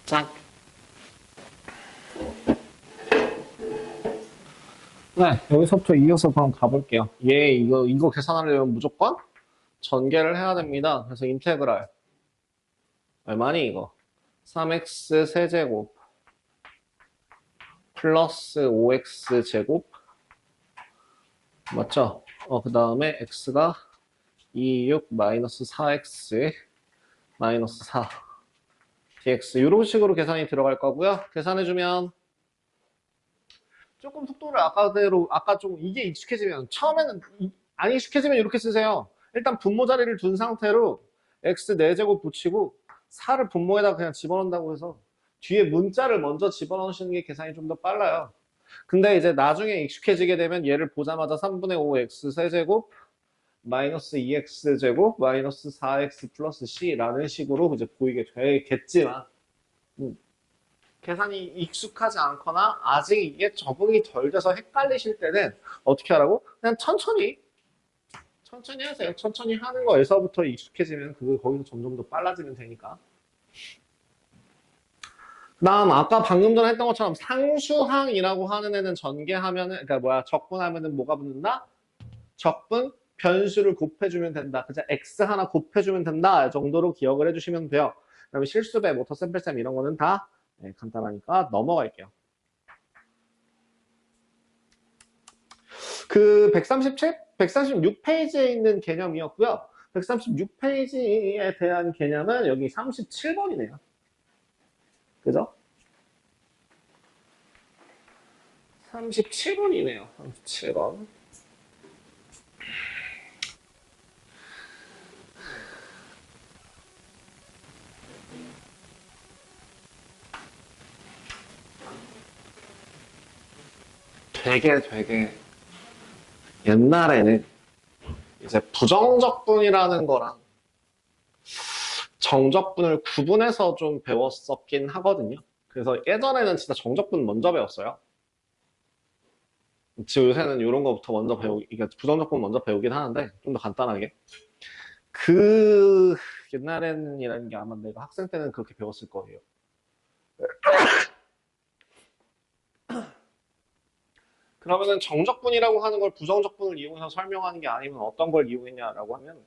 짝. 네, 여기서부터 이어서 그럼 가볼게요. 이거 계산하려면 무조건 전개를 해야 됩니다. 그래서 인테그랄. 얼마니, 이거? 3x 세제곱 플러스 5x 제곱. 맞죠? 그 다음에 x가 2, 6 마이너스 4x 마이너스 4 dx. 이런 식으로 계산이 들어갈 거고요. 계산해주면 조금 속도를 아까 좀 이게 익숙해지면 처음에는 안 익숙해지면 이렇게 쓰세요. 일단 분모 자리를 둔 상태로 x 4제곱 붙이고 4를 분모에다 그냥 집어넣는다고 해서 뒤에 문자를 먼저 집어넣으시는 게 계산이 좀 더 빨라요. 근데 이제 나중에 익숙해지게 되면 얘를 보자마자 3분의 5 x 세제곱 마이너스 2x 제곱 마이너스 4x 플러스 c라는 식으로 이제 보이게 되겠지만 계산이 익숙하지 않거나 아직 이게 적응이 덜 돼서 헷갈리실 때는 어떻게 하라고? 그냥 천천히 하세요. 천천히 하는 거에서부터 익숙해지면 거기서 점점 더 빨라지면 되니까. 그다음 아까 방금 전에 했던 것처럼 상수항이라고 하는 애는 전개하면은 적분하면은 뭐가 붙는다? 적분 변수를 곱해주면 된다. 그죠? x 하나 곱해주면 된다. 정도로 기억을 해주시면 돼요. 그다음에 실수배, 모터 샘플셈 이런 거는 다 간단하니까 넘어갈게요. 그 136페이지에 있는 개념이었고요. 136페이지에 대한 개념은 여기 37번이네요. 그죠? 37번이네요. 37번. 되게 옛날에는 이제 부정적분이라는 거랑 정적분을 구분해서 좀 배웠었긴 하거든요. 그래서 예전에는 진짜 정적분 먼저 배웠어요. 지금 요새는 이런 거부터 먼저 그러니까 부정적분 먼저 배우긴 하는데 좀 더 간단하게. 그 옛날에는이라는 게 아마 내가 학생 때는 그렇게 배웠을 거예요. 그러면은 정적분이라고 하는 걸 부정적분을 이용해서 설명하는 게 아니면 어떤 걸 이용했냐라고 하면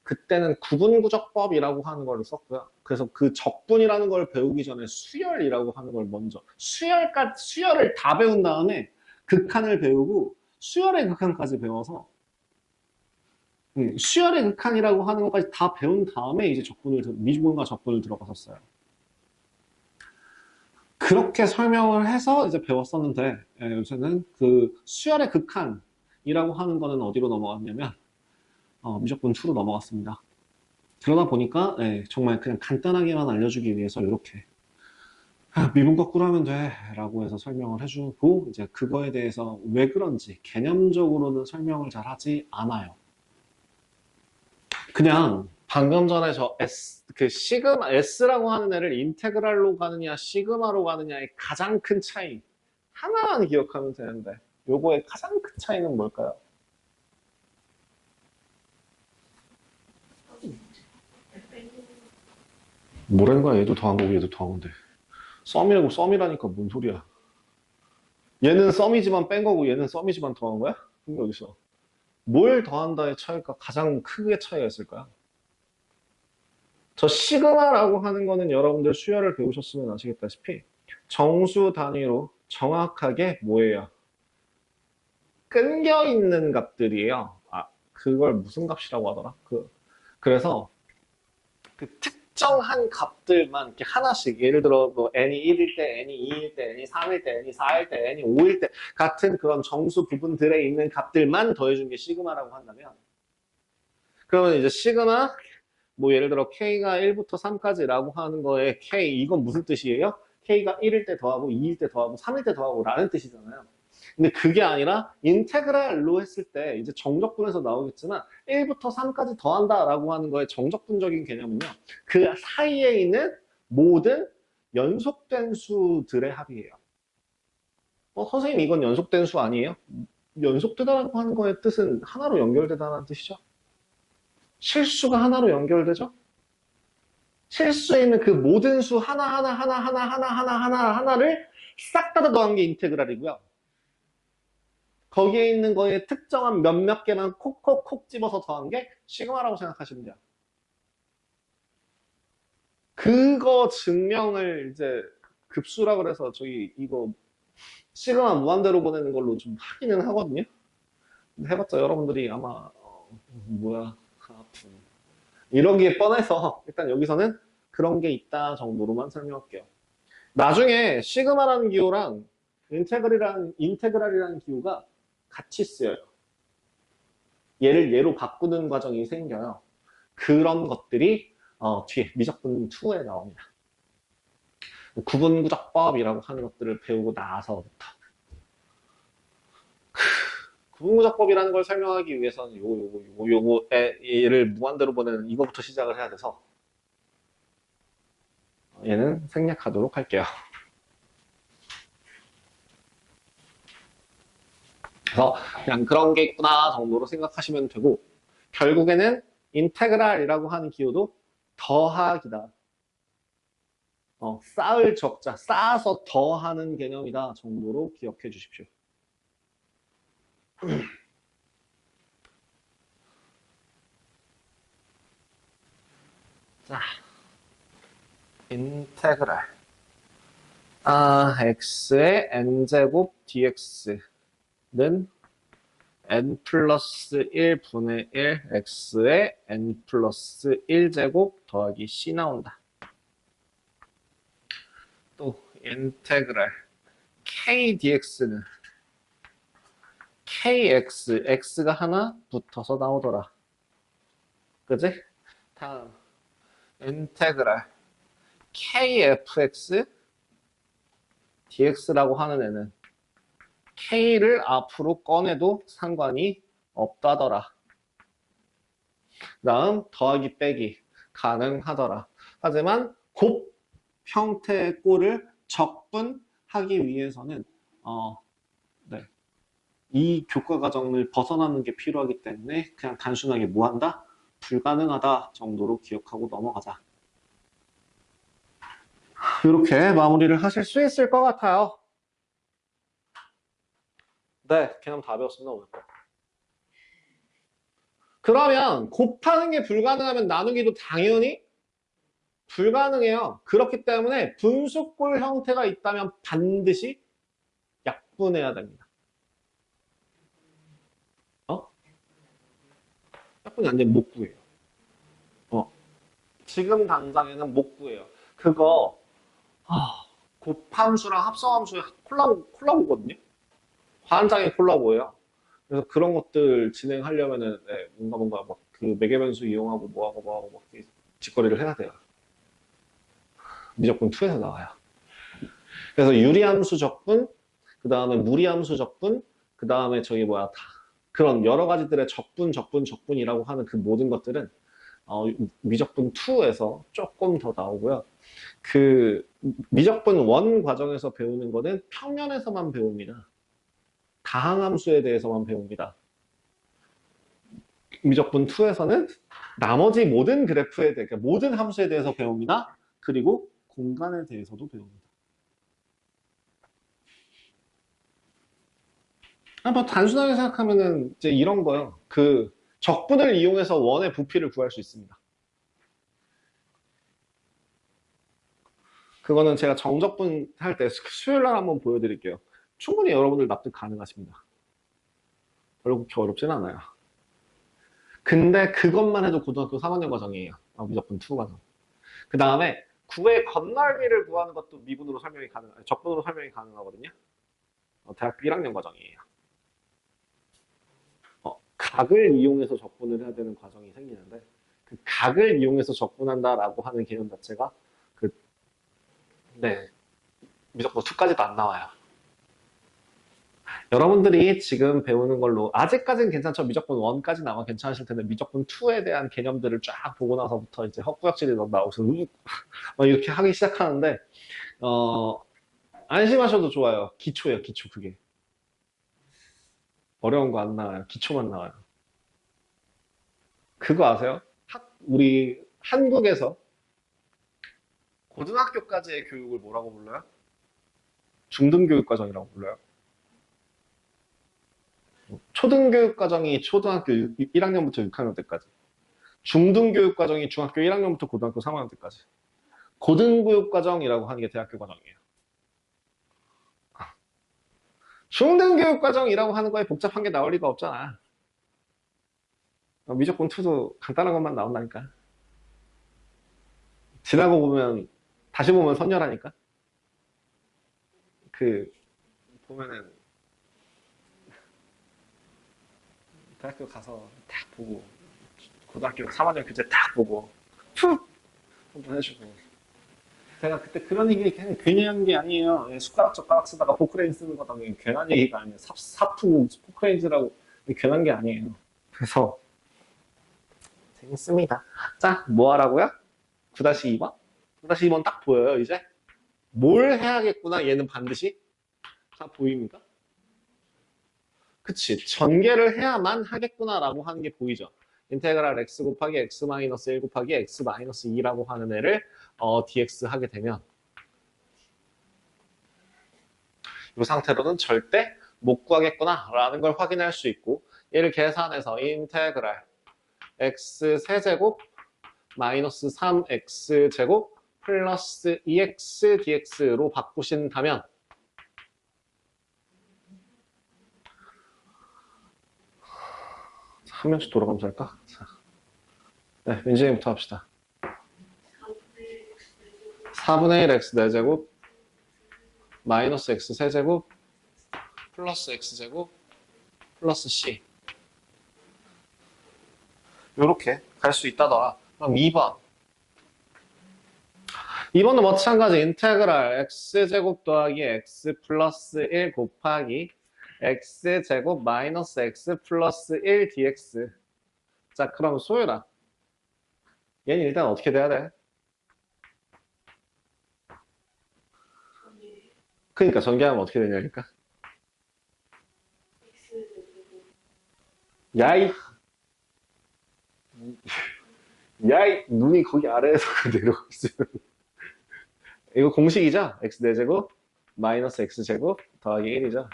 그때는 구분구적법이라고 하는 걸 썼고요. 그래서 그 적분이라는 걸 배우기 전에 수열이라고 하는 걸 먼저 수열을 다 배운 다음에 극한을 배우고 수열의 극한까지 배워서 수열의 극한이라고 하는 것까지 다 배운 다음에 이제 미분과 적분을 들어갔었어요. 그렇게 설명을 해서 이제 배웠었는데 요새는 그 수열의 극한이라고 하는 거는 어디로 넘어갔냐면 미적분 2로 넘어갔습니다. 그러다 보니까 정말 그냥 간단하게만 알려주기 위해서 이렇게 미분 거꾸로 하면 돼 라고 해서 설명을 해주고 이제 그거에 대해서 왜 그런지 개념적으로는 설명을 잘 하지 않아요. 그냥 방금 전에 S라고 하는 애를 인테그랄로 가느냐 시그마로 가느냐의 가장 큰 차이 하나만 기억하면 되는데 요거의 가장 큰 차이는 뭘까요? 뭐라는 거야? 얘도 더한 거고 얘도 더한 건데 썸이라니까 뭔 소리야? 얘는 썸이지만 뺀 거고 얘는 썸이지만 더한 거야? 그게 어딨어? 뭘 더한다의 차이가 가장 크게 차이가 있을까요? 저 시그마라고 하는 거는 여러분들 수열을 배우셨으면 아시겠다시피 정수 단위로 정확하게 뭐예요? 끊겨 있는 값들이에요. 그걸 무슨 값이라고 하더라? 그래서 그 특정한 값들만 이렇게 하나씩 예를 들어 뭐 n이 1일 때, n이 2일 때, n이 3일 때, n이 4일 때, n이 5일 때 같은 그런 정수 부분들에 있는 값들만 더해준 게 시그마라고 한다면 그러면 이제 시그마 뭐 예를 들어 K가 1부터 3까지라고 하는 거에 K 이건 무슨 뜻이에요? K가 1일 때 더하고 2일 때 더하고 3일 때 더하고 라는 뜻이잖아요. 근데 그게 아니라 인테그랄로 했을 때 이제 정적분에서 나오겠지만 1부터 3까지 더한다라고 하는 거의 정적분적인 개념은요. 그 사이에 있는 모든 연속된 수들의 합이에요. 선생님 이건 연속된 수 아니에요? 연속되다라고 하는 거의 뜻은 하나로 연결되다는 뜻이죠. 실수가 하나로 연결되죠? 실수 있는 그 모든 수 하나를 싹 다 더한 게 인테그랄이고요. 거기에 있는 거에 특정한 몇몇 개만 콕콕콕 집어서 더한 게 시그마라고 생각하시면 돼요. 그거 증명을 이제 급수라 그래서 저희 이거 시그마 무한대로 보내는 걸로 좀 하기는 하거든요. 근데 해봤자 여러분들이 아마 뭐야 아픈 이러기에 뻔해서 일단 여기서는 그런 게 있다 정도로만 설명할게요. 나중에 시그마라는 기호랑 인테그랄이라는 기호가 같이 쓰여요. 얘를 얘로 바꾸는 과정이 생겨요. 그런 것들이 뒤에 미적분 2에 나옵니다. 구분구적법이라고 하는 것들을 배우고 나서부터 구분구적법이라는 걸 설명하기 위해서는 얘를 무한대로 보내는 이거부터 시작을 해야 돼서 얘는 생략하도록 할게요. 그래서 그냥 그런 게 있구나 정도로 생각하시면 되고 결국에는 인테그랄이라고 하는 기호도 더하기다. 쌓을 적자, 쌓아서 더하는 개념이다 정도로 기억해 주십시오. 자, 인테그랄 x의 n제곱 dx는 n 플러스 1분의 1 x의 n 플러스 1제곱 더하기 c 나온다. 또 인테그랄 k dx는 kx, x가 하나 붙어서 나오더라. 그지? 다음 인테그랄 kfx dx라고 하는 애는 k를 앞으로 꺼내도 상관이 없다더라. 다음 더하기 빼기 가능하더라. 하지만 곱 형태의 꼴을 적분하기 위해서는 네. 이 교과 과정을 벗어나는 게 필요하기 때문에 그냥 단순하게 뭐 한다? 불가능하다 정도로 기억하고 넘어가자. 이렇게 마무리를 하실 수 있을 것 같아요. 네, 개념 다 배웠습니다, 오늘. 그러면 곱하는 게 불가능하면 나누기도 당연히 불가능해요. 그렇기 때문에 분수꼴 형태가 있다면 반드시 약분해야 됩니다. 약분이 안 되면 못 구해요. 지금 당장에는 못 구해요. 그거 곱함수랑 합성함수의 콜라보거든요. 환장의 콜라보예요. 그래서 그런 것들 진행하려면은 네, 뭔가 막 그 매개변수 이용하고 뭐하고 막 짓거리를 해야 돼요. 미적분 2에서 나와요. 그래서 유리함수 적분, 그 다음에 무리함수 적분, 그 다음에 저기 뭐야 그런 여러 가지들의 적분이라고 하는 그 모든 것들은 미적분 2에서 조금 더 나오고요. 그 미적분 1 과정에서 배우는 거는 평면에서만 배웁니다. 다항함수에 대해서만 배웁니다. 미적분 2에서는 나머지 모든 그래프에 대해, 그러니까 모든 함수에 대해서 배웁니다. 그리고 공간에 대해서도 배웁니다. 뭐 단순하게 생각하면은 이제 이런 거요. 그 적분을 이용해서 원의 부피를 구할 수 있습니다. 그거는 제가 정적분 할 때 수요일 날 한번 보여드릴게요. 충분히 여러분들 납득 가능하십니다. 별로 그렇게 어렵진 않아요. 근데 그것만 해도 고등학교 3학년 과정이에요. 미적분 2 과정. 그 다음에 9의 건널비를 구하는 것도 미분으로 설명이 적분으로 설명이 가능하거든요. 대학교 1학년 과정이에요. 각을 이용해서 적분을 해야 되는 과정이 생기는데 그 각을 이용해서 적분한다라고 하는 개념 자체가 미적분 2까지도 안 나와요. 여러분들이 지금 배우는 걸로 아직까지는 괜찮죠. 미적분 1까지는 아마 괜찮으실 텐데 미적분 2에 대한 개념들을 쫙 보고 나서부터 이제 헛구역질이 나오면서 이렇게 하기 시작하는데 안심하셔도 좋아요. 기초예요. 기초 그게. 어려운 거 안 나와요. 기초만 나와요. 그거 아세요? 우리 한국에서 고등학교까지의 교육을 뭐라고 불러요? 중등교육과정이라고 불러요. 초등교육과정이 초등학교 1학년부터 6학년 때까지. 중등교육과정이 중학교 1학년부터 고등학교 3학년 때까지. 고등교육과정이라고 하는 게 대학교 과정이에요. 중등교육과정이라고 하는 거에 복잡한 게 나올 리가 없잖아. 미적분 2도 간단한 것만 나온다니까. 지나고 보면, 다시 보면 선녀라니까. 보면은, 대학교 가서 딱 보고, 고등학교 3학년 교재 딱 보고, 푹! 한번 해주고. 제가 그때 그런 얘기 그냥 괜히 한 게 아니에요. 숟가락 젓가락 쓰다가 포크레인 쓰는 거다. 괜한 얘기가 아니에요. 사투 포크레인즈라고 괜한 게 아니에요. 그래서 재밌습니다. 자, 뭐 하라고요? 9-2번? 9-2번 딱 보여요, 이제? 뭘 해야겠구나, 얘는 반드시? 다 보입니까? 그치. 전개를 해야만 하겠구나라고 하는 게 보이죠. 인테그랄 x 곱하기 x 마이너스 1 곱하기 x 마이너스 2라고 하는 애를 dx 하게 되면 이 상태로는 절대 못 구하겠구나라는 걸 확인할 수 있고 얘를 계산해서 인테그랄 x 세제곱 마이너스 3x 제곱 플러스 2x dx로 바꾸신다면 한 명씩 돌아가면서 할까? 자. 네, 민지님부터 합시다. 4분의 1 x 4제곱 마이너스 x 세제곱 플러스 x제곱 플러스 c 요렇게 갈 수 있다더라. 그럼 2번 2번은 마찬가지 인테그랄 x제곱 더하기 x 플러스 1 곱하기 x제곱 마이너스 x 플러스 1 dx. 자, 그럼 소율아 얘는 일단 어떻게 돼야 돼? 그러니까 전개하면 어떻게 되냐니까. 야이 야이 눈이 거기 아래에서 내려오고 있으면 이거 공식이죠? x 4제곱 마이너스 x제곱 더하기 1이죠.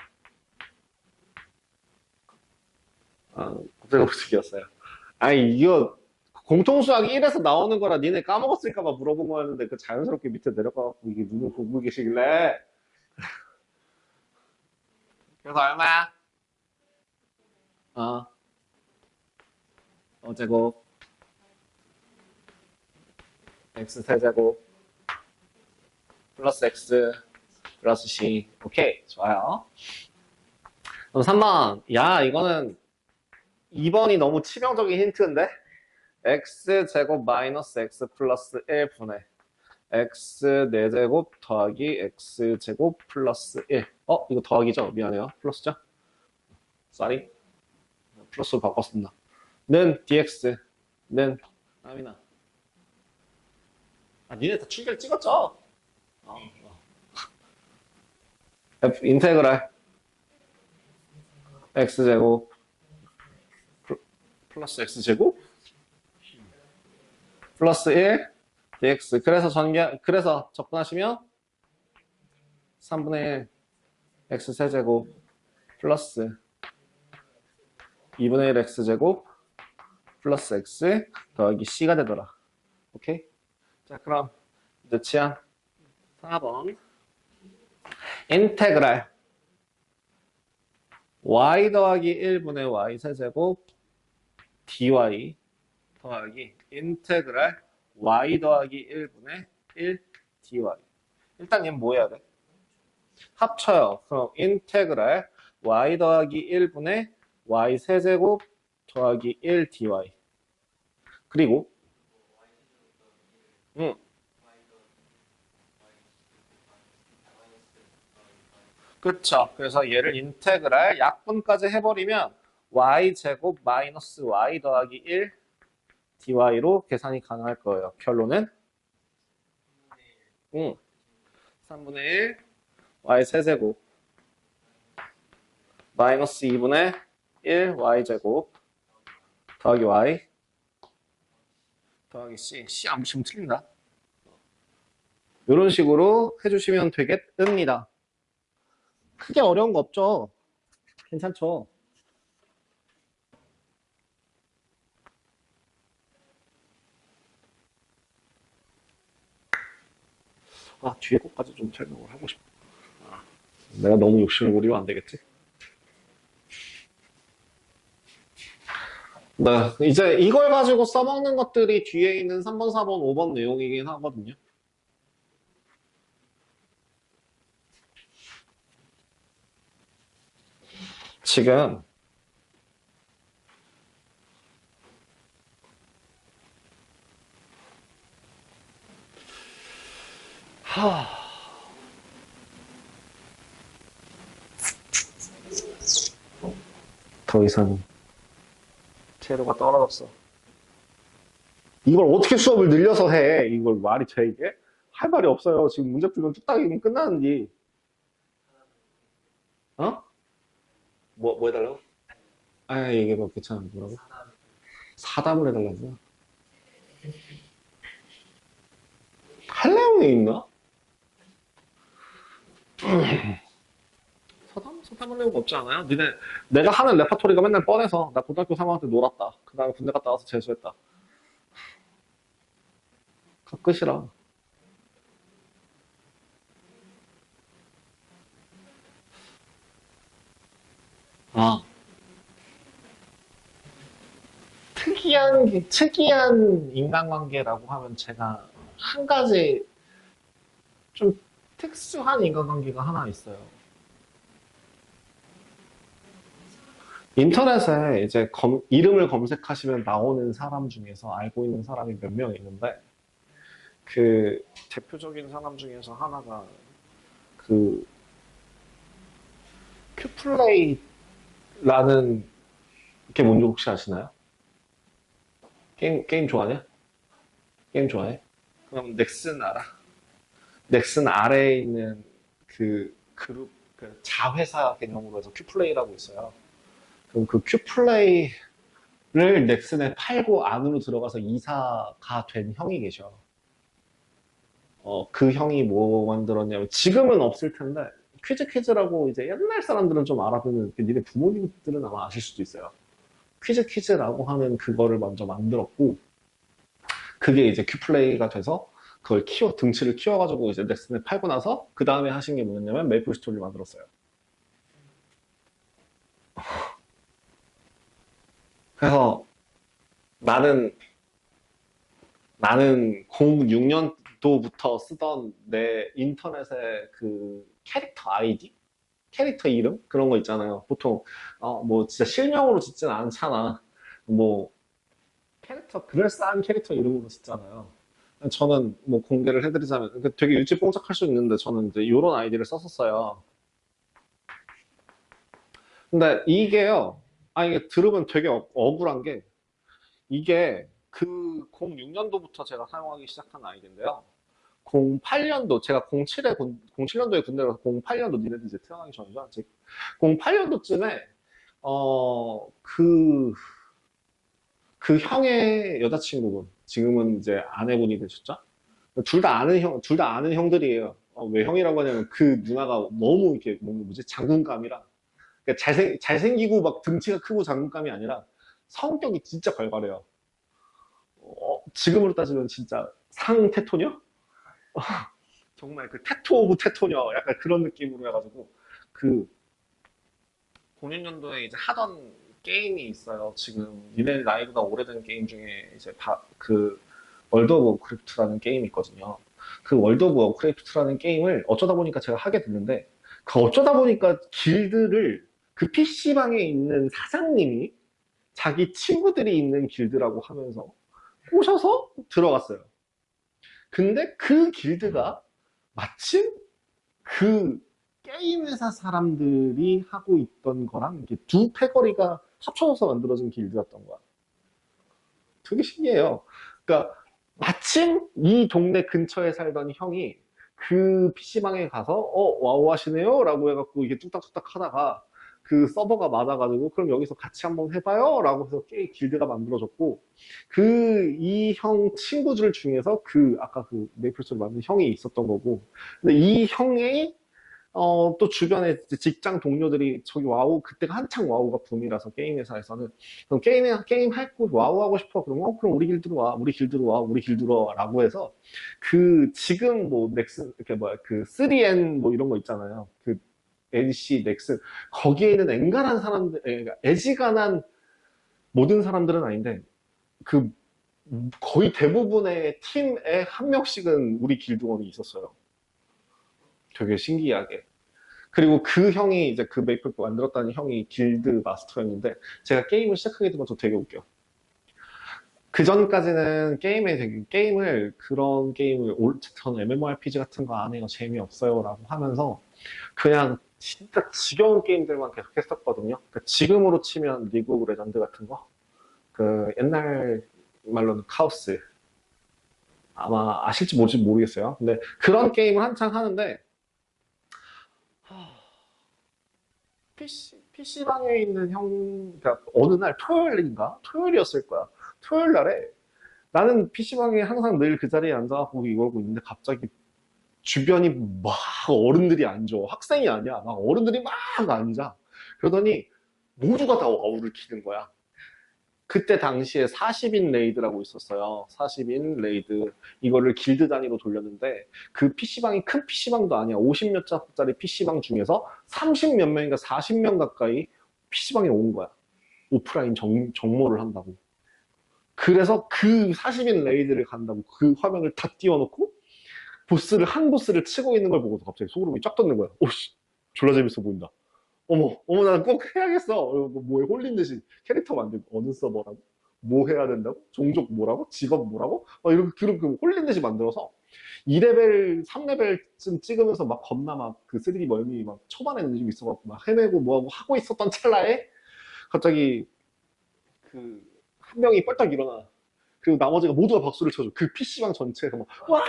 갑자기 공식이었어요. 아니 이거 공통수학이 1에서 나오는 거라 니네 까먹었을까봐 물어본 거였는데 그 자연스럽게 밑에 내려가고 이게 눈을 보고 계시길래 그래서 얼마야? 제곱 x 세제곱 플러스 x 플러스 c. 오케이, 좋아요. 그럼 3번. 야, 이거는 2번이 너무 치명적인 힌트인데? x제곱 마이너스 x 플러스 1분의 x 4제곱 더하기 x제곱 플러스 1. 이거 더하기죠? 미안해요. 플러스죠? 쏘리. 플러스로 바꿨습니다. 는 dx. 는 아미나. 니네 다 출결 찍었죠? f 인테그랄 x제곱 플러스 x제곱 플러스 1 dx. 그래서 접근하시면 3분의 1 x 세제곱 플러스 2분의 1 x제곱 플러스 x 더하기 c가 되더라. 오케이? 자, 그럼 이제 치안 4번 인테그랄 y 더하기 1분의 y 세제곱 dy 더하기 인테그랄 y 더하기 1분의 1 dy. 일단 얘는 뭐 해야 돼? 합쳐요. 그럼 인테그랄 y 더하기 1분의 y 세제곱 더하기 1 dy. 그리고 그렇죠. 그래서 얘를 인테그랄 약분까지 해버리면 y제곱 마이너스 y 더하기 1 dy로 계산이 가능할 거예요. 결론은 3분의 1 y 세제곱 마이너스 2분의 1 y제곱 더하기 y 더하기 c. c 안 붙이면 틀린다. 이런 식으로 해주시면 되겠습니다. 크게 어려운 거 없죠? 괜찮죠? 아, 뒤에 것까지 좀 설명을 하고 싶어. 내가 너무 욕심을 부리면 안 되겠지? 네, 이제 이걸 가지고 써먹는 것들이 뒤에 있는 3번, 4번, 5번 내용이긴 하거든요. 지금 더 이상 재료가 떨어졌어. 이걸 어떻게 수업을 늘려서 해? 이걸 말이 돼, 이게? 할 말이 없어요. 지금 문제 풀면 뚝딱이면 끝나는지. 어? 뭐 해달라고? 아, 이게 뭐 괜찮아. 뭐라고? 사담을 해달라고? 할 내용이 있나? 사담할 내용 없지 않아요? 내가 하는 레파토리가 맨날 뻔해서, 나 고등학교 3학년 때 놀았다. 그 다음에 군대 갔다 와서 재수했다. 끝이라. 아, 특이한 인간관계라고 하면 제가 한 가지 좀 특수한 인간관계가 하나 있어요. 인터넷에 이제 이름을 검색하시면 나오는 사람 중에서 알고 있는 사람이 몇 명 있는데, 그 대표적인 사람 중에서 하나가 그 큐플레이라는 게 뭔지 혹시 아시나요? 게임 좋아하냐? 게임 좋아해? 그럼 넥슨 알아? 넥슨 아래에 있는 그 그룹, 그 자회사 개념으로 해서 큐플레이라고 있어요. 그럼 그 큐플레이를 넥슨에 팔고 안으로 들어가서 이사가 된 형이 계셔. 그 형이 뭐 만들었냐면, 지금은 없을 텐데, 퀴즈라고 이제 옛날 사람들은 좀 알아보는, 니네 부모님들은 아마 아실 수도 있어요. 퀴즈라고 하는 그거를 먼저 만들었고, 그게 이제 큐플레이가 돼서, 그걸 등치를 키워가지고 이제 넥슨에 팔고 나서, 그 다음에 하신 게 뭐였냐면, 메이플 스토리를 만들었어요. 그래서 나는 06년도부터 쓰던 내 인터넷의 그 캐릭터 아이디? 캐릭터 이름? 그런 거 있잖아요. 보통, 뭐, 진짜 실명으로 짓진 않잖아. 뭐, 그럴싸한 캐릭터 이름으로 짓잖아요. 저는 뭐 공개를 해드리자면, 되게 일찍봉착할 수 있는데, 저는 이제 이런 아이디를 썼었어요. 근데 이게요, 이게 들으면 되게 억울한 게, 이게 그 06년도부터 제가 사용하기 시작한 아이디인데요. 08년도, 제가 07년도에 군대 가서 08년도, 니네들 이제 태어나기 전이죠, 아직. 08년도쯤에, 그 형의 여자친구분, 지금은 이제 아내분이 되셨죠? 둘 다 아는 형들이에요. 왜 형이라고 하냐면 그 누나가 너무 이렇게, 뭐지, 장군감이라. 그러니까 잘생기고 막 등치가 크고 장군감이 아니라 성격이 진짜 걸걸해요. 지금으로 따지면 진짜 상테토녀? 정말 그 테토 오브 테토녀 약간 그런 느낌으로 해가지고 그 06년도에 이제 하던 게임이 있어요. 지금 니네 나이보다 오래된 게임 중에 이제 그 월드 오브 워크래프트라는 게임이 있거든요. 그 월드 오브 워크래프트라는 게임을 어쩌다 보니까 제가 하게 됐는데, 그 어쩌다 보니까 길드를 그 PC방에 있는 사장님이 자기 친구들이 있는 길드라고 하면서 꼬셔서 들어갔어요. 근데 그 길드가 마침 그 게임 회사 사람들이 하고 있던 거랑 이렇게 두 패거리가 합쳐져서 만들어진 길드였던 거야. 되게 신기해요. 그러니까 마침 이 동네 근처에 살던 형이 그 PC방에 가서 와우 하시네요? 라고 해갖고 이게 뚝딱뚝딱 하다가 그 서버가 맞아가지고 그럼 여기서 같이 한번 해봐요 라고 해서 길드가 만들어졌고 그 이 형 친구들 중에서 그 아까 그 메이플스토리 만든 형이 있었던 거고 근데 이 형의 또 주변에 직장 동료들이 저기 와우, 그때가 한창 와우가 붐이라서 게임 회사에서는 그럼 게임 할 거 와우 하고 싶어. 그럼 우리 길드로 와, 우리 길드로 와, 우리 길드로 와 라고 해서 그 지금 뭐 넥슨, 이렇게 뭐야, 그 3N 뭐 이런 거 있잖아요. 그 NC, 넥슨. 거기에 있는 엔간한 사람들, 그러니까 애지간한 모든 사람들은 아닌데 그 거의 대부분의 팀에 한 명씩은 우리 길드원이 있었어요. 되게 신기하게. 그리고 그 형이 이제 그 메이플 만들었다는 형이 길드 마스터였는데 제가 게임을 시작하게 되면 저 되게 웃겨. 그 전까지는 게임을 그런 게임을 저는 MMORPG 같은 거 안 해요. 재미없어요라고 하면서 그냥 진짜 지겨운 게임들만 계속 했었거든요. 그러니까 지금으로 치면 리그 오브 레전드 같은 거, 그 옛날 말로는 카오스 아마 아실지 모르겠어요. 근데 그런 게임을 한창 하는데 PC방에 있는 그러니까 어느 날 토요일인가? 토요일이었을 거야. 토요일 날에 나는 PC방에 항상 늘 그 자리에 앉아갖고 이러고 있는데 갑자기 주변이 막 어른들이 앉아. 학생이 아니야. 막 어른들이 막 앉아. 그러더니 모두가 다 와우를 키는 거야. 그때 당시에 40인 레이드라고 있었어요. 40인 레이드. 이거를 길드 단위로 돌렸는데 그 PC방이 큰 PC방도 아니야. 50몇 짜리 PC방 중에서 30 몇 명인가 40명 가까이 PC방에 온 거야. 오프라인 정모를 한다고. 그래서 그 40인 레이드를 간다고 그 화면을 다 띄워놓고 한 보스를 치고 있는 걸 보고서 갑자기 소름이 쫙 돋는 거야. 오씨, 졸라 재밌어 보인다. 어머, 나는 꼭 해야겠어. 뭐에 홀린 듯이 캐릭터 만들고, 어느 서버라고? 뭐 해야 된다고? 종족 뭐라고? 직업 뭐라고? 이렇게 홀린 듯이 만들어서 2레벨, 3레벨쯤 찍으면서 막 겁나 막 그 3D 멀미 막 초반에는 좀 있어갖고 막 헤매고 뭐하고 하고 있었던 찰나에 갑자기 그 한 명이 뻘떡 일어나. 그리고 나머지가 모두가 박수를 쳐줘. 그 PC방 전체에서 막, 와!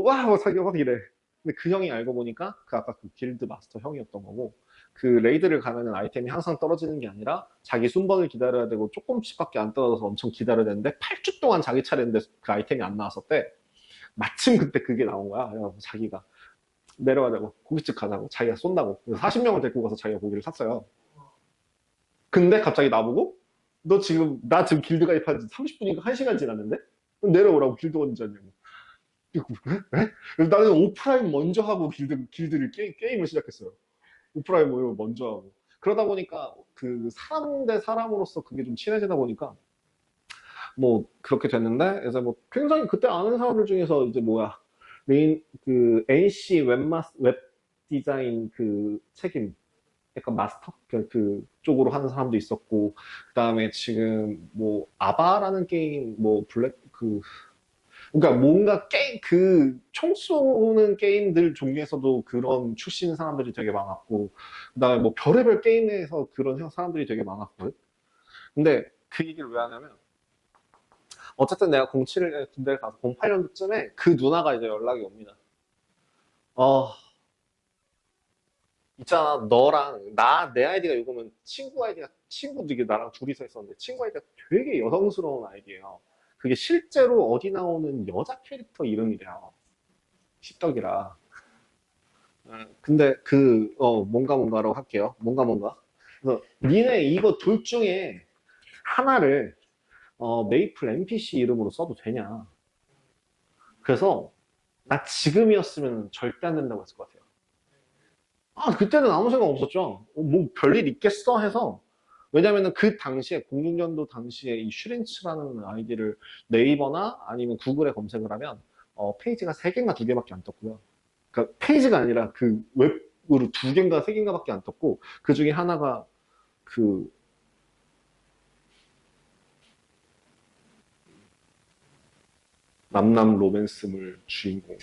와! 자기가 막 이래. 근데 그 형이 알고 보니까 그 아까 그 길드 마스터 형이었던 거고 그 레이드를 가면은 아이템이 항상 떨어지는 게 아니라 자기 순번을 기다려야 되고 조금씩밖에 안 떨어져서 엄청 기다려야 되는데 8주 동안 자기 차례인데 그 아이템이 안 나왔었대. 마침 그때 그게 나온 거야. 그래서 자기가 내려가자고 고깃집 가자고 자기가 쏜다고. 그래서 40명을 데리고 가서 자기가 고기를 샀어요. 근데 갑자기 나보고 나 지금 길드 가입한 지 30분인가 1시간 지났는데 내려오라고 길드 원인 줄 아냐고. 왜? 나는 오프라인 먼저 하고 길드를 게임을 시작했어요. 오프라인 모임을 먼저 하고. 그러다 보니까 그 사람 대 사람으로서 그게 좀 친해지다 보니까 뭐 그렇게 됐는데 이제 뭐 굉장히 그때 아는 사람들 중에서 이제 뭐야 그 NC 웹 디자인 그 책임 약간 마스터 그 쪽으로 하는 사람도 있었고 그다음에 지금 뭐 아바라는 게임 뭐 블랙 그 그러니까 뭔가 총 쏘는 게임들 중에서도 그런 출신 사람들이 되게 많았고, 그다음에 뭐 별의별 게임에서 그런 사람들이 되게 많았거든. 근데 그 얘기를 왜 하냐면, 어쨌든 내가 07에 군대를 가서 08년도쯤에 그 누나가 이제 연락이 옵니다. 어, 있잖아, 내 아이디가 이거면 친구도 이게 나랑 둘이서 했었는데, 친구 아이디가 되게 여성스러운 아이디예요. 그게 실제로 어디 나오는 여자 캐릭터 이름이래요. 십덕이라. 근데 뭔가라고 할게요. 뭔가. 그래서 니네 이거 둘 중에 하나를 메이플 NPC 이름으로 써도 되냐. 그래서 나 지금이었으면 절대 안 된다고 했을 것 같아요. 아, 그때는 아무 생각 없었죠. 뭐 별일 있겠어 해서 왜냐면은 그 당시에 06년도 당시에 이 슈린츠라는 아이디를 네이버나 아니면 구글에 검색을 하면 페이지가 3개인가 2개밖에 안 떴고요. 그러니까 페이지가 아니라 그 웹으로 2개인가 3개인가밖에 안 떴고 그 중에 하나가 그 남남 로맨스물 주인공.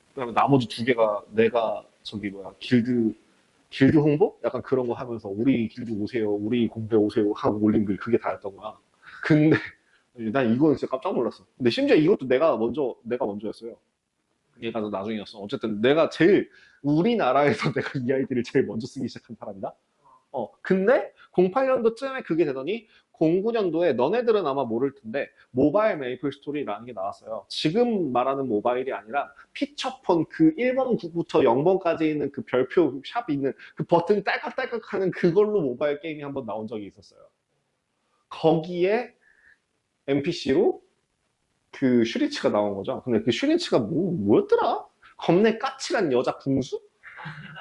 그다음에 나머지 2개가 내가 저기 뭐야 길드 홍보? 약간 그런 거 하면서 우리 길드 오세요, 우리 공대 오세요 하고 올린 글 그게 다였던 거야. 근데 난 이거는 진짜 깜짝 놀랐어. 근데 심지어 이것도 내가 먼저였어요. 얘가 더 나중이었어. 어쨌든 내가 제일 우리나라에서 내가 이 아이디를 제일 먼저 쓰기 시작한 사람이다. 근데 08년도쯤에 그게 되더니 09년도에 너네들은 아마 모를 텐데 모바일 메이플 스토리라는 게 나왔어요. 지금 말하는 모바일이 아니라 피처폰 그 1번부터 0번까지 있는 그 별표 샵 있는 그 버튼 딸깍딸깍 하는 그걸로 모바일 게임이 한번 나온 적이 있었어요. 거기에 NPC로 그 슈리츠가 나온 거죠. 근데 그 슈리츠가 뭐였더라? 겁내 까칠한 여자 궁수?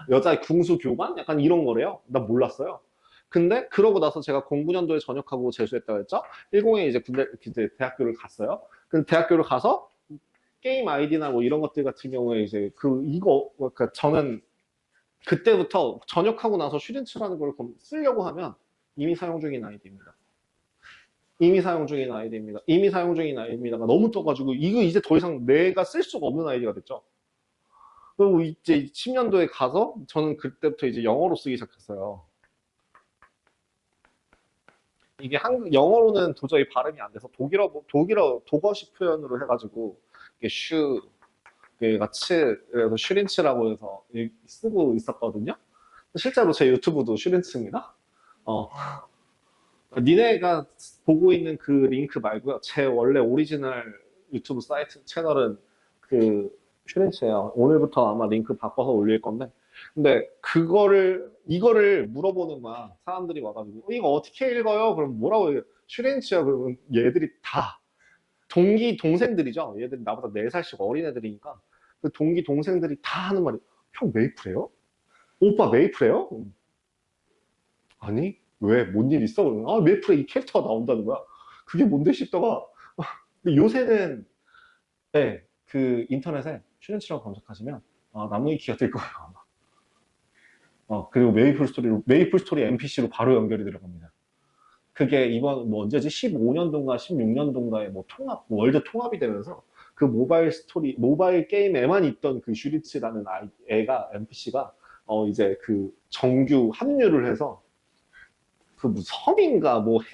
여자 궁수 교관? 약간 이런 거래요. 나 몰랐어요. 근데 그러고 나서 제가 09년도에 전역하고 재수했다고 했죠. 10에 이제 대학교를 갔어요. 근데 대학교를 가서 게임 아이디나 뭐 이런 것들 같은 경우에 이제 그러니까 저는 그때부터 전역하고 나서 슈린츠라는 걸 쓰려고 하면 이미 사용 중인 아이디입니다. 이미 사용 중인 아이디입니다. 이미 사용 중인 아이디입니다가 너무 떠가지고 이거 이제 더 이상 내가 쓸 수가 없는 아이디가 됐죠. 그리고 이제 10년도에 가서 저는 그때부터 이제 영어로 쓰기 시작했어요. 이게 영어로는 도저히 발음이 안 돼서 독어식 표현으로 해가지고 이게 그래서 슈린츠라고 해서 쓰고 있었거든요. 실제로 제 유튜브도 슈린츠입니다. 니네가 보고 있는 그 링크 말고요. 제 원래 오리지널 유튜브 사이트 채널은 그 슈린츠예요. 오늘부터 아마 링크 바꿔서 올릴 건데. 근데 이거를 물어보는 거야. 사람들이 와가지고 이거 어떻게 읽어요? 그럼 뭐라고 해요? 슈린츠야. 그러면 얘들이 다 동생들이죠. 얘들이 나보다 4살씩 어린 애들이니까 그 동생들이 다 하는 말이 형 메이플해요? 오빠 메이플해요? 아니 왜? 뭔 일 있어? 그러면 메이플에 이 캐릭터가 나온다는 거야. 그게 뭔데 싶다가 근데 요새는 네, 그 인터넷에 슈렌치라고 검색하시면 나무위키가 뜰 거예요. 그리고 메이플 스토리 NPC로 바로 연결이 들어갑니다. 그게 이번 뭐 언제지? 15년도인가 16년도인가에 뭐 월드 통합이 되면서 그 모바일 게임에만 있던 그 슈리츠라는 NPC가 이제 그 정규 합류를 해서 그 섬인가 뭐래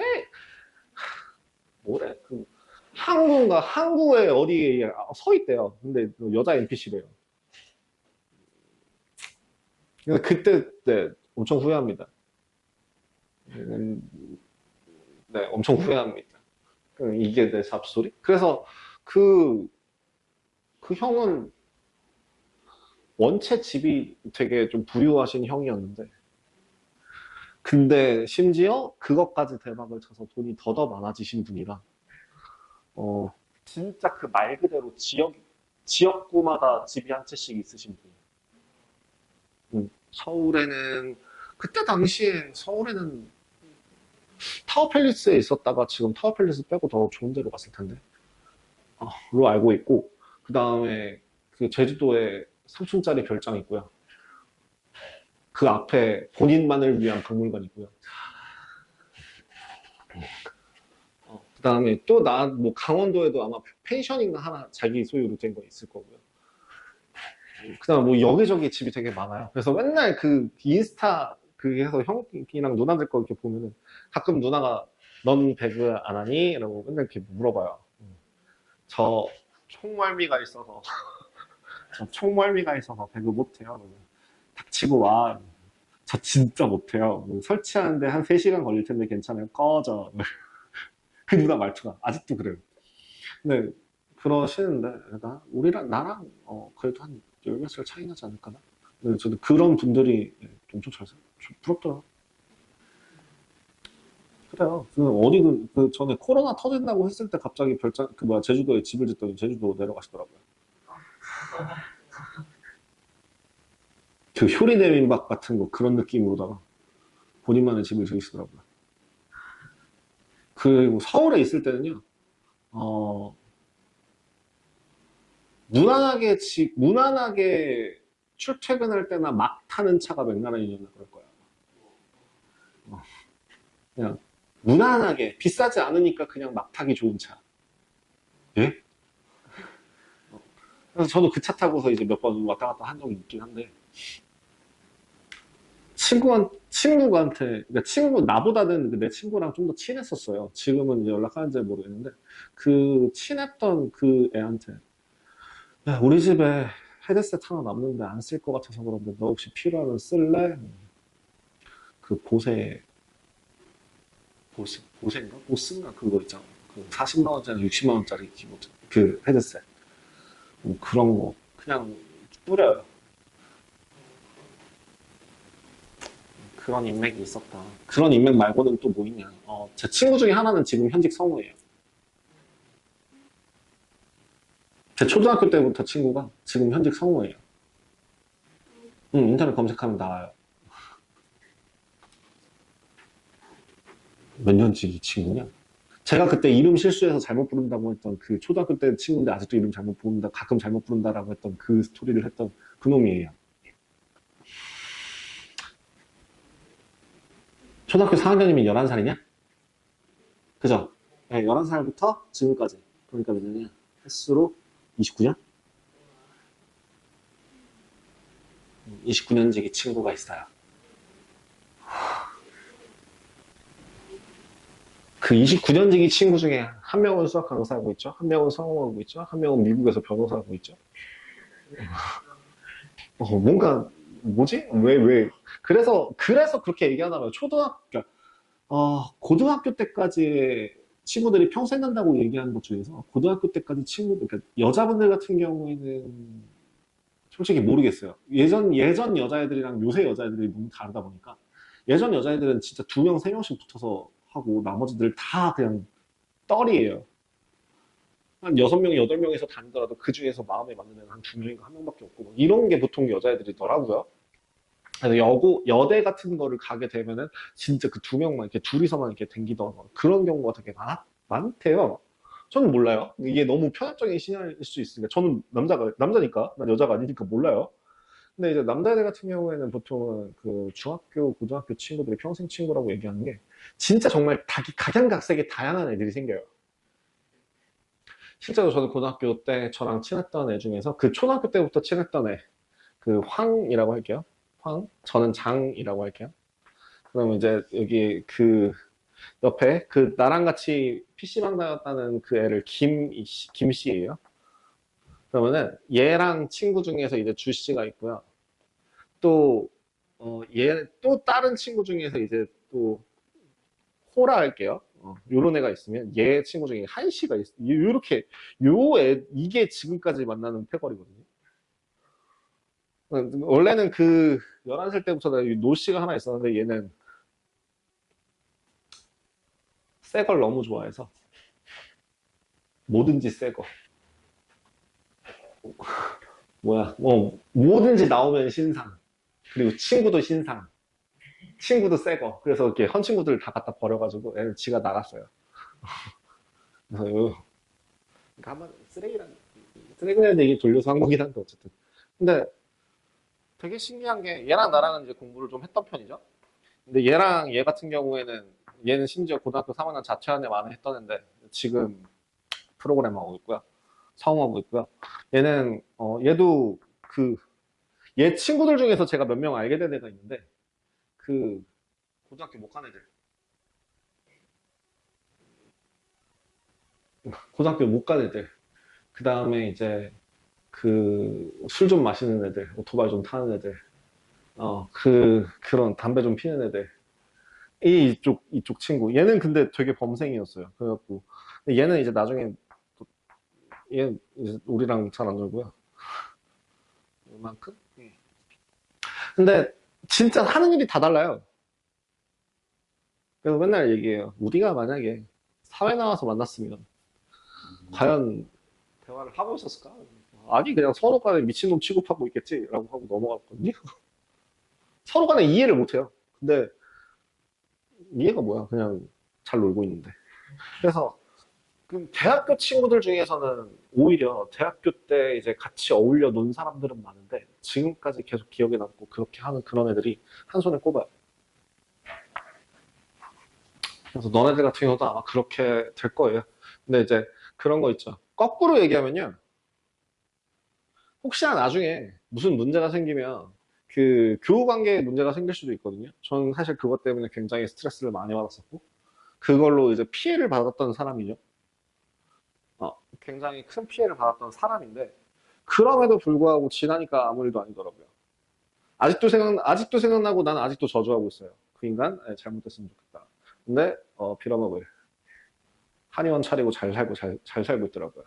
항구에 어디에 서 있대요. 근데 여자 NPC래요. 그때 네, 엄청 후회합니다. 네, 엄청 후회합니다. 이게 내 잡소리? 그래서 그 형은 원체 집이 되게 좀 부유하신 형이었는데 근데 심지어 그것까지 대박을 쳐서 돈이 더더 많아지신 분이라 진짜 그 말 그대로 지역구마다 집이 한 채씩 있으신 분. 서울에는 그때 당시에 서울에는 타워팰리스에 있었다가 지금 타워팰리스 빼고 더 좋은 데로 갔을 텐데 로 알고 있고 그 다음에 그 제주도에 3층짜리 별장 있고요. 그 앞에 본인만을 위한 박물관 있고요. 그 다음에 또 뭐 강원도에도 아마 펜션인가 하나 자기 소유로 된 거 있을 거고요. 그 다음 뭐 여기저기 집이 되게 많아요. 그래서 맨날 그 인스타 그해서 형이랑 누나들 거 이렇게 보면은 가끔 누나가 넌 배그 안 하니? 라고 맨날 이렇게 물어봐요. 저 총멀미가 있어서 배그 못해요. 닥치고 와. 저 진짜 못해요. 뭐 설치하는데 한 3시간 걸릴 텐데 괜찮아요. 꺼져. 그 누나 말투가 아직도 그래요. 근데 그러시는데 나랑 그래도 한 10몇 살 차이 나지 않을까? 근데 저도 그런 분들이 엄청 잘 살아요. 부럽더라고요. 그래요. 전에 코로나 터진다고 했을 때 갑자기 제주도에 집을 짓더니 제주도 내려가시더라고요. 그 효리내민박 같은 거 그런 느낌으로다가 본인만의 집을 지으시더라고요. 그리고 서울에 있을 때는요, 무난하게 출퇴근할 때나 막 타는 차가 맥라렌이었나 그럴 거야. 그냥 무난하게 비싸지 않으니까 그냥 막 타기 좋은 차. 예? 그래서 저도 그 차 타고서 이제 몇 번 왔다 갔다 한 적이 있긴 한데 친구한테 그러니까 나보다는 내 친구랑 좀 더 친했었어요. 지금은 이제 연락하는지 모르겠는데 그 친했던 그 애한테 야, 우리 집에 헤드셋 하나 남는데 안 쓸 것 같아서 그런데 너 혹시 필요하면 쓸래? 그 보세인가? 보스인가? 그거 있잖아. 그 40만 원짜리, 60만 원짜리 키보드. 그 헤드셋. 뭐 그런 거. 그냥 뿌려요. 그런 인맥이 있었다. 그런 인맥 말고는 또 뭐 있냐. 제 친구 중에 하나는 지금 현직 성우예요. 제 초등학교 때부터 친구가 지금 현직 성우예요. 응, 인터넷 검색하면 나와요. 몇 년지 친구냐? 제가 그때 이름 실수해서 잘못 부른다고 했던 그 초등학교 때 친구인데 아직도 이름 잘못 부른다, 가끔 잘못 부른다라고 했던 그 스토리를 했던 그 놈이에요. 초등학교 4학년이면 11살이냐? 그죠? 네, 11살부터 지금까지. 그러니까 몇 년이야? 횟수로 29년? 29년지기 친구가 있어요. 그 29년지기 친구 중에 한 명은 수학 강사하고 있죠. 한 명은 성우하고 있죠. 한 명은 미국에서 변호사하고 있죠. 뭔가, 뭐지? 왜? 그래서 그렇게 얘기하나 봐요. 고등학교 때까지 친구들이 평생 간다고 얘기하는 것 중에서 고등학교 때까지 친구들, 그러니까 여자분들 같은 경우에는 솔직히 모르겠어요. 예전 여자애들이랑 요새 여자애들이 너무 다르다 보니까 예전 여자애들은 진짜 두 명, 세 명씩 붙어서 하고 나머지들 다 그냥 떨이에요. 한 여섯 명, 여덟 명에서 다니더라도 그 중에서 마음에 맞는 애는 한 두 명인가 한 명밖에 없고 뭐 이런 게 보통 여자애들이더라고요. 그래서 여대 같은 거를 가게 되면은 진짜 그 두 명만 이렇게 둘이서만 이렇게 댕기던 그런 경우가 되게 많대요. 저는 몰라요. 이게 너무 편협적인 신화일 수 있으니까. 저는 남자니까. 난 여자가 아니니까 몰라요. 근데 이제 남자애들 같은 경우에는 보통은 그 중학교, 고등학교 친구들이 평생 친구라고 얘기하는 게 진짜 정말 각양각색의 다양한 애들이 생겨요. 실제로 저는 고등학교 때 저랑 친했던 애 중에서 그 초등학교 때부터 친했던 애, 그 황이라고 할게요. 저는 장이라고 할게요. 그럼 이제 여기 그 옆에 그 나랑 같이 PC방 다녔다는 그 애를 김 씨예요. 그러면은 얘랑 친구 중에서 이제 주 씨가 있고요. 또, 또 다른 친구 중에서 이제 또 호라 할게요. 요런 애가 있으면 얘 친구 중에 한 씨가 요렇게, 이게 지금까지 만나는 패거리거든요. 원래는 그 11살 때부터 노 씨가 하나 있었는데 얘는 새 걸 너무 좋아해서 뭐든지 새 거. 뭐든지 나오면 신상. 그리고 친구도 신상. 친구도 새 거. 그래서 이렇게 헌 친구들 다 갖다 버려가지고 애는 지가 나갔어요. 그래서 그러니까 한번 쓰레기라는 얘기 돌려서 한 거긴 한데 어쨌든. 근데 되게 신기한 게 얘랑 나랑은 이제 공부를 좀 했던 편이죠. 근데 얘랑 얘 같은 경우에는 얘는 심지어 고등학교 3학년 자퇴한 애 많이 했던 애인데 지금 프로그램 하고 있고요. 사업하고 있고요. 얘도 얘 친구들 중에서 제가 몇 명 알게 된 애가 있는데 그 고등학교 못 간 애들. 고등학교 못 간 애들. 그 다음에 이제 그 술 좀 마시는 애들, 오토바이 좀 타는 애들, 그런 담배 좀 피는 애들. 이쪽 친구. 얘는 근데 되게 범생이었어요. 그래갖고. 근데 얘는 이제 나중에, 얘는 이제 우리랑 잘 안 놀고요. 이만큼? 근데 진짜 하는 일이 다 달라요. 그래서 맨날 얘기해요. 우리가 만약에 사회 나와서 만났으면 과연 대화를 하고 있었을까? 아니, 그냥 서로 간에 미친놈 취급하고 있겠지라고 하고 넘어갔거든요. 서로 간에 이해를 못해요. 근데 이해가 뭐야? 그냥 잘 놀고 있는데. 그래서 그 대학교 친구들 중에서는 오히려 대학교 때 이제 같이 어울려 논 사람들은 많은데 지금까지 계속 기억에 남고 그렇게 하는 그런 애들이 한 손에 꼽아요. 그래서 너네들 같은 경우도 아마 그렇게 될 거예요. 근데 이제 그런 거 있죠. 거꾸로 얘기하면요. 혹시나 나중에 무슨 문제가 생기면 그 교우 관계에 문제가 생길 수도 있거든요. 저는 사실 그것 때문에 굉장히 스트레스를 많이 받았었고 그걸로 이제 피해를 받았던 사람이죠. 굉장히 큰 피해를 받았던 사람인데 그럼에도 불구하고 지나니까 아무 일도 아니더라고요. 아직도 생각나고 나는 아직도 저주하고 있어요. 그 인간 잘못됐으면 좋겠다. 근데 빌어먹을 한의원 차리고 잘 살고 있더라고요.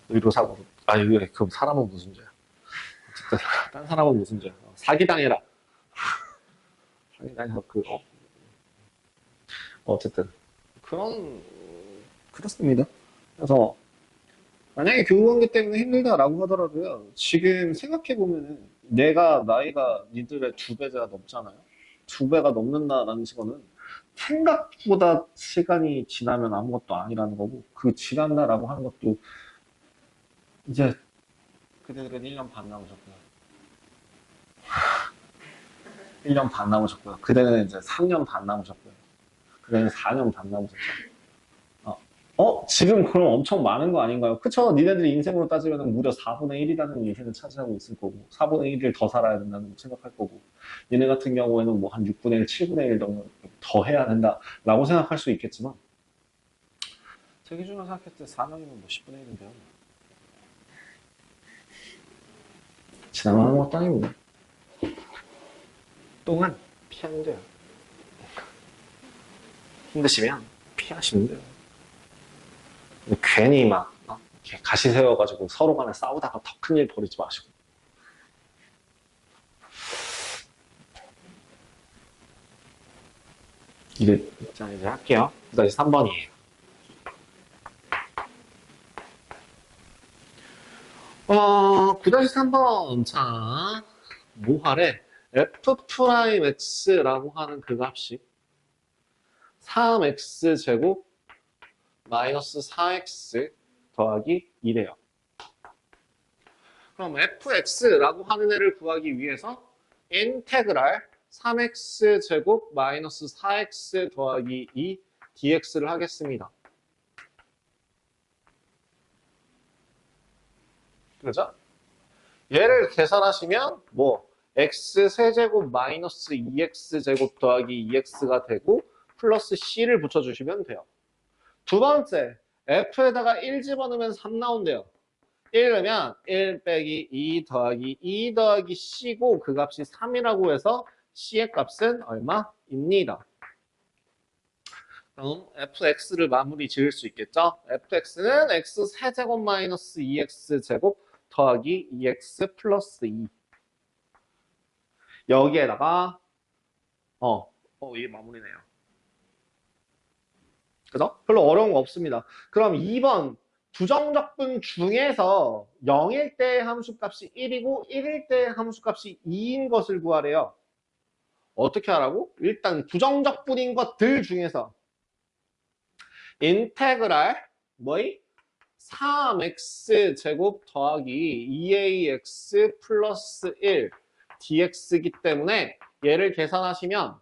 의료사고. 아, 이거 그럼 사람은 무슨 죄야? 어쨌든 딴 사람은 무슨 죄야? 사기당해라. 사기당해서 어쨌든 그런 그렇습니다. 그래서 만약에 교우관계 때문에 힘들다라고 하더라도요. 지금 생각해 보면은 내가 나이가 니들의 2배가 넘잖아요. 2배가 넘는다라는 시간은 생각보다 시간이 지나면 아무것도 아니라는 거고 그 지난다라고 하는 것도 이제 그대들은 1년 반 남으셨고요. 1년 반 남으셨고요. 그대는 이제 3년 반 남으셨고요. 그대는 4년 반 남으셨죠. 지금 그럼 엄청 많은 거 아닌가요? 그쵸? 니네들이 인생으로 따지면 무려 4분의 1이라는 인생을 차지하고 있을 거고, 4분의 1을 더 살아야 된다는 생각할 거고, 얘네 같은 경우에는 뭐 한 6분의 1, 7분의 1 정도 더 해야 된다라고 생각할 수 있겠지만, 제 기준으로 생각했을 때 4년이면 뭐 10분의 1인데요. 지나면 아무것도 아닙니다. 똥은 피하면 돼요. 힘드시면 피하시면 돼요. 괜히 막 이렇게 가시 세워가지고 서로 간에 싸우다가 더 큰 일 벌이지 마시고. 자, 이제 할게요. 9-3번이에요. 어, 9-3번. 자, 모할에 f'x라고 하는 그 값이 3x 제곱 마이너스 4x 더하기 2래요. 그럼 fx라고 하는 애를 구하기 위해서 인테그랄 3x 제곱 마이너스 4x 더하기 2 dx를 하겠습니다. 그죠? 얘를 계산하시면 뭐 x 세제곱 마이너스 2x 제곱 더하기 2x가 되고 플러스 c를 붙여주시면 돼요. 두 번째, f에다가 1 집어넣으면 3 나온대요. 1 넣으면 1 빼기 2 더하기 2 더하기 c고 그 값이 3이라고 해서 c의 값은 얼마입니다. 그럼 fx를 마무리 지을 수 있겠죠? fx는 x 세제곱 마이너스 2x 제곱 더하기 2x 플러스 2. 여기에다가 이게 마무리네요. 그죠? 별로 어려운 거 없습니다. 그럼 2번 부정적분 중에서 0일 때 함수값이 1이고 1일 때 함수값이 2인 것을 구하래요. 어떻게 하라고? 일단 부정적분인 것들 중에서 인테그랄 3x 제곱 더하기 2ax 플러스 1 dx이기 때문에 얘를 계산하시면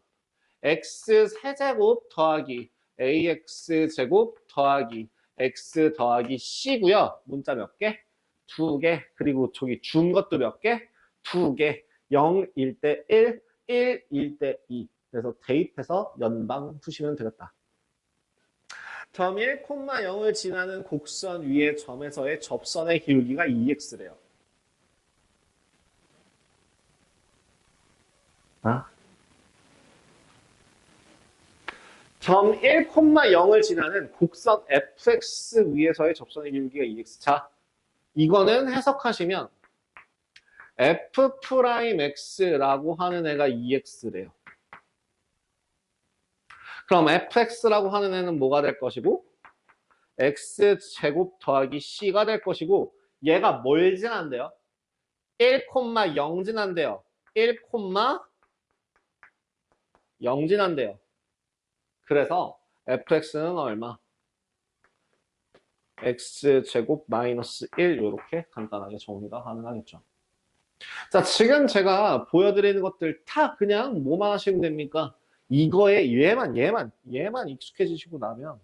x 세제곱 더하기 ax 제곱 더하기 x 더하기 c고요. 문자 몇 개? 2개. 그리고 저기 준 것도 몇 개? 2개. 0일 때 1, 1일 때 2. 그래서 대입해서 연방 푸시면 되겠다. 점 1,0을 지나는 곡선 위의 점에서의 접선의 기울기가 2x래요. 점 1,0을 지나는 곡선 fx 위에서의 접선의 기울기가 2x. 자, 이거는 해석하시면 f'x라고 하는 애가 2x래요. 그럼 fx라고 하는 애는 뭐가 될 것이고 x제곱 더하기 c가 될 것이고 얘가 뭘 지난대요? 1,0 지난대요. 1,0 지난대요. 그래서 fx는 얼마? x제곱 마이너스 1 이렇게 간단하게 정리가 가능하겠죠. 자, 지금 제가 보여드리는 것들 다 그냥 뭐만 하시면 됩니까? 이거에 얘만 익숙해지시고 나면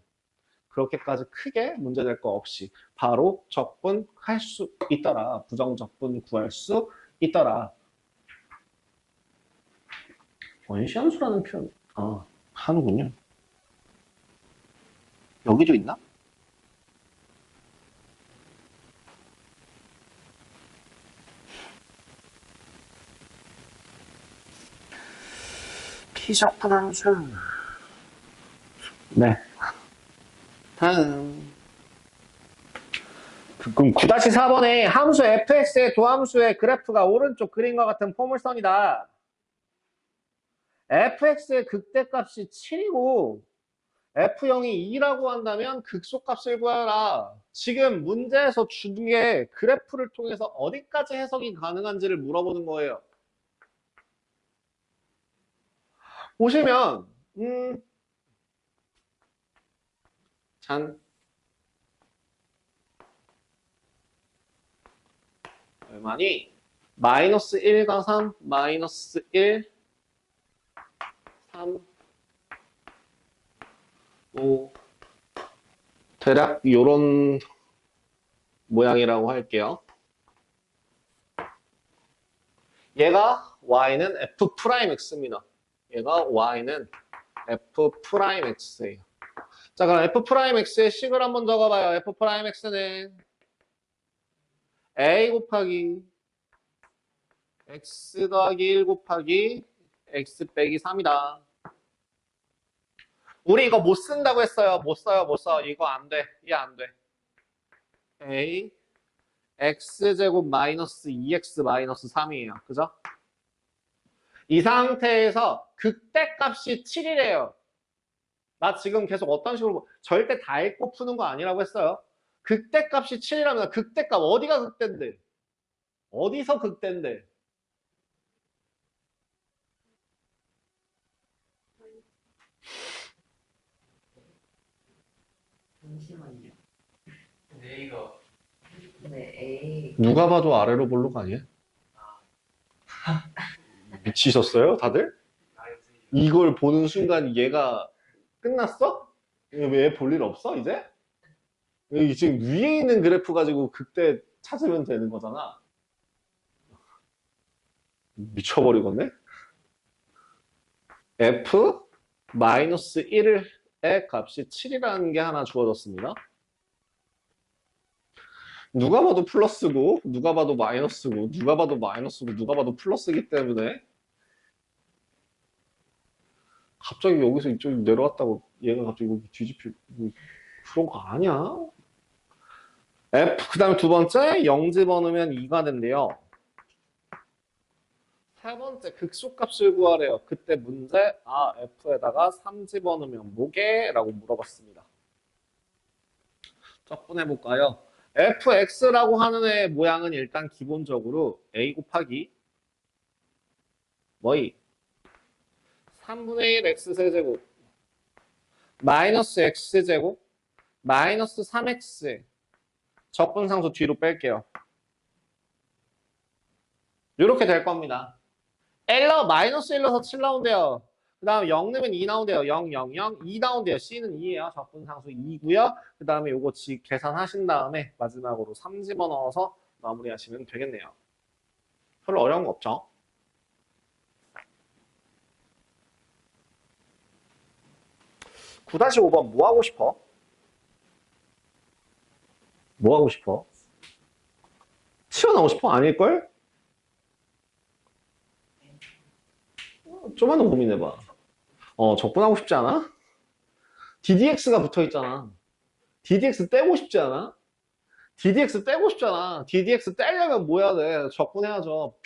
그렇게까지 크게 문제될 거 없이 바로 적분할 수 있더라. 부정적분 구할 수 있더라. 원시함수라는 표현 하는군요. 여기도 있나? 피적분 함수. 네. 다음. 그럼 9-4번에 함수 fx의 도함수의 그래프가 오른쪽 그림과 같은 포물선이다. fx의 극대값이 7이고 f0이 2라고 한다면 극소값을 구하라. 지금 문제에서 준 게 그래프를 통해서 어디까지 해석이 가능한지를 물어보는 거예요. 보시면 잔 얼마니? 마이너스 1과 3, 마이너스 1, 3, 5 대략 요런 모양이라고 할게요. 얘가 y는 f'x입니다. 얘가 y는 f'x예요. 자, 그럼 f'x의 식을 한번 적어봐요. f'x는 a 곱하기 x 더하기 1 곱하기 x 빼기 3이다. 우리 이거 못 쓴다고 했어요. 못 써요, 못 써. 이거 안 돼. 이해 안 돼. a x제곱 마이너스 2x 마이너스 3이에요. 그죠? 이 상태에서 극대값이 7이래요. 나 지금 계속 어떤 식으로 절대 다 읽고 푸는 거 아니라고 했어요. 극대값이 7이라면 극대값 어디가 극대인데? 어디서 극대인데? 잠시만요. A가 네, A. 누가 봐도 아래로 볼록 아니야? 미치셨어요, 다들? 이걸 보는 순간 얘가 끝났어? 왜 볼 일 없어, 이제? 여기 지금 위에 있는 그래프 가지고 극대 찾으면 되는 거잖아. 미쳐버리겠네? f 마이너스 1의 값이 7이라는 게 하나 주어졌습니다. 누가 봐도 플러스고, 누가 봐도 마이너스고, 누가 봐도 마이너스고, 누가 봐도 플러스이기 때문에 갑자기 여기서 이쪽으로 내려왔다고 얘가 갑자기 여기 뒤집힐 그런 거 아니야? F 그 다음에 두 번째 0 집어넣으면 2가 된대요. 세 번째 극소값을 구하래요. 그때 문제 F에다가 3 집어넣으면 뭐게? 라고 물어봤습니다. 적분해볼까요? fx라고 하는 애의 모양은 일단 기본적으로 a 곱하기 뭐이? 3분의 1 x세제곱 마이너스 x제곱 마이너스 3x 적분상수 뒤로 뺄게요. 이렇게 될 겁니다. 마이너스 1넣어서 7 나온대요. 그 다음에 0 넣으면 2 나온대요. 0, 0, 0, 2 나온대요. C는 2예요. 적분상수 2고요. 그 다음에 요거 계산하신 다음에 마지막으로 3 집어넣어서 마무리하시면 되겠네요. 별로 어려운 거 없죠? (9 5번) 뭐 하고 싶어? 뭐 하고 싶어? 튀어나오고 싶어? 아닐걸? 좀만 더 고민해봐. 적분하고 싶지 않아? DDX가 붙어있잖아. DDX 떼고 싶지 않아? DDX 떼고 싶잖아. DDX 떼려면 뭐 해야 돼? 적분해야죠.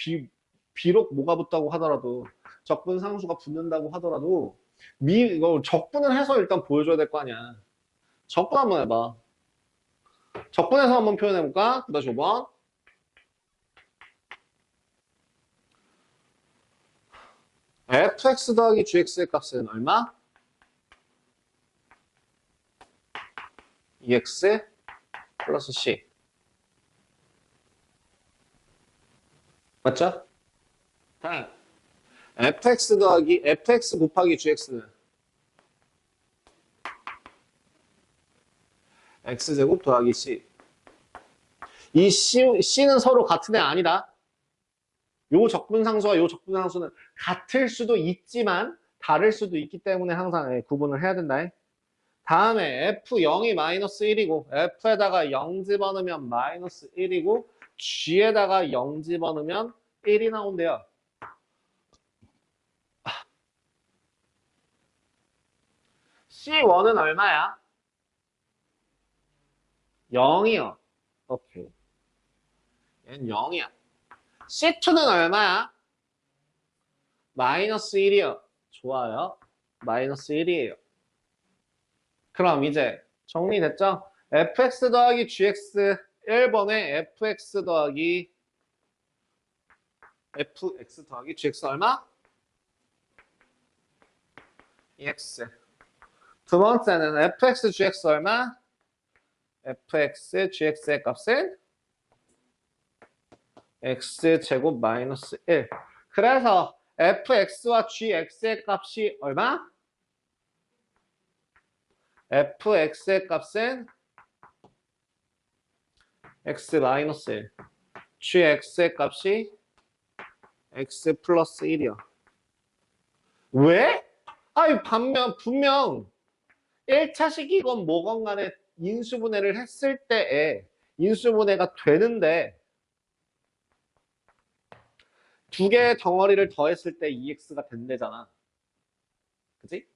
비록 뭐가 붙다고 하더라도 적분 상수가 붙는다고 하더라도 이거 적분을 해서 일단 보여줘야 될 거 아니야. 적분 한번 해봐. 적분해서 한번 표현해볼까? 9-5번. fx 더하기 gx의 값은 얼마? 2x 플러스 c. 맞죠? 다음. fx 곱하기 gx는 x제곱 더하기 c. 이 c는 서로 같은 애 아니다. 요 적분상수와 요 다음에 F0이 마이너스 1이고 F에다가 0 집어넣으면 마이너스 1이고 G에다가 0 집어넣으면 1이 나온대요. C1은 얼마야? 0이요. 오케이. 얘는 0이야. C2는 얼마야? 마이너스 1이요. 좋아요. 마이너스 1이에요. 그럼 이제 정리됐죠? fx 더하기 gx 1번에 fx 더하기 gx 얼마? ex. 두 번째는 fx gx 얼마? fx gx의 값은 x제곱 마이너스 1. 그래서 fx와 gx의 값이 얼마? fx의 값은 x 마이너스 1. gx의 값이 x 플러스 1이야. 왜? 아니, 분명 1차식이건 뭐건 간에 인수분해를 했을 때에 인수분해가 되는데 두 개의 덩어리를 더했을 때 2x가 된대잖아. 그치?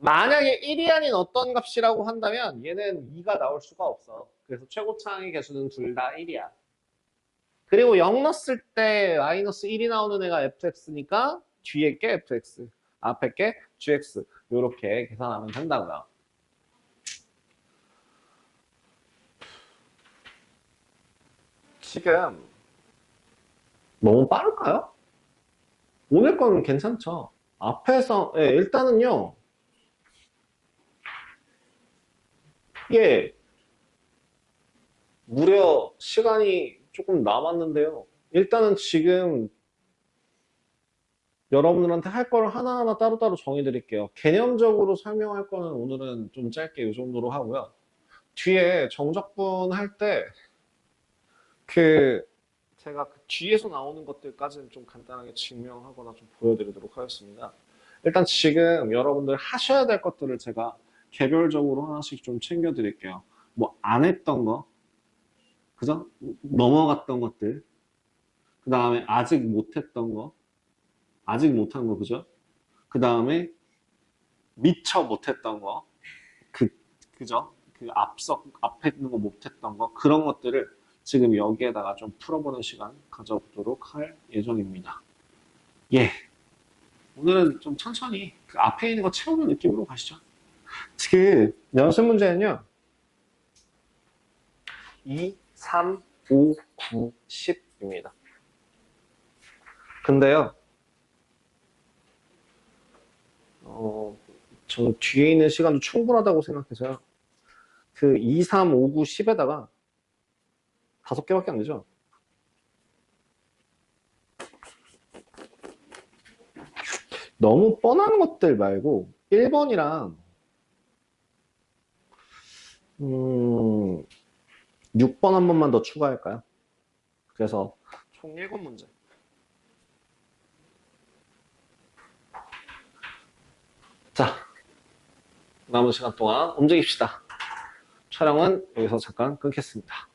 만약에 1이 아닌 어떤 값이라고 한다면 얘는 2가 나올 수가 없어. 그래서 최고차항의 개수는 둘 다 1이야. 그리고 0 넣었을 때 마이너스 1이 나오는 애가 fx니까 뒤에 게 fx, 앞에 게 gx 이렇게 계산하면 된다고요. 지금 너무 빠를까요? 오늘 거는 괜찮죠? 앞에서 일단은요. 이게 무려 시간이 조금 남았는데요. 일단은 지금 여러분들한테 할 거를 하나하나 따로따로 정해드릴게요. 개념적으로 설명할 거는 오늘은 좀 짧게 이 정도로 하고요. 뒤에 정적분 할 때 제가 그 뒤에서 나오는 것들까지는 좀 간단하게 증명하거나 좀 보여드리도록 하겠습니다. 일단 지금 여러분들 하셔야 될 것들을 제가 개별적으로 하나씩 좀 챙겨드릴게요. 뭐 안 했던 거, 그죠? 넘어갔던 것들, 그 다음에 아직 못했던 거, 아직 못한 거, 그죠? 그 다음에 미처 못했던 거, 그죠? 앞에 있는 거 못했던 거, 그런 것들을 지금 여기에다가 좀 풀어보는 시간 가져보도록 할 예정입니다. 예. 오늘은 좀 천천히 그 앞에 있는 거 채우는 느낌으로 가시죠. 그 연습 문제는요. 2, 3, 5, 9, 10입니다. 근데요. 저는 뒤에 있는 시간도 충분하다고 생각해서요. 그 2, 3, 5, 9, 10에다가 5개밖에 안 되죠. 너무 뻔한 것들 말고 1번이랑 6번 한 번만 더 추가할까요? 그래서 총 7문제. 자, 남은 시간 동안 움직입시다. 촬영은 여기서 잠깐 끊겠습니다.